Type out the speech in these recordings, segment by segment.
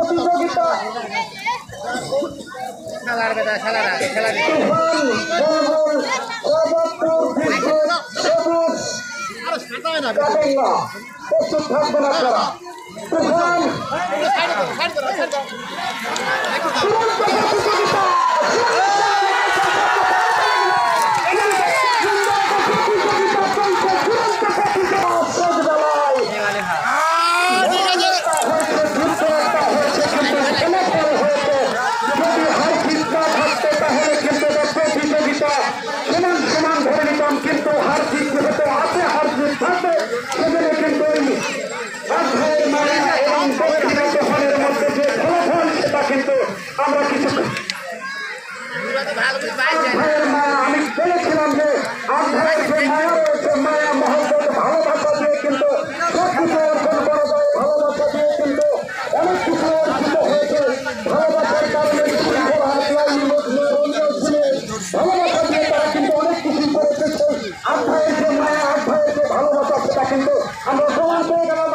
প্রতিযোগিতা প্রস্তুত থাকবেন আপনারা। সমান ধরে নিতাম, কিন্তু হার জিত যেহেতু আছে, হার জিত থাকবে, সেখানে কিন্তু এবং দক্ষিণের মধ্যে যে ফলাফল সেটা কিন্তু আমরা কিছু আমি বলেছিলাম যে আধ্যায়ের যে মায়া রয়েছে, মায়া মহব্বত ভালোবাসা দিয়ে কিন্তু সবকিছু অর্জন করা যায়, ভালোবাসা দিয়ে কিন্তু অনেক কিছু অর্জিত হয়েছে। ভালোবাসার কারণে ভালোবাসা দিয়ে তারা কিন্তু অনেক কিছু করেছে। আধ্যায়ের যে মায়া, আধ্যায়ের যে ভালোবাসা, সেটা কিন্তু আমরা প্রমাণ করে গেলাম।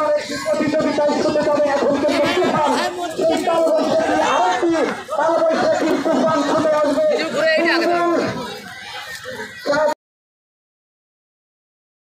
প্রতিযোগিতায় ছুটে যাবে।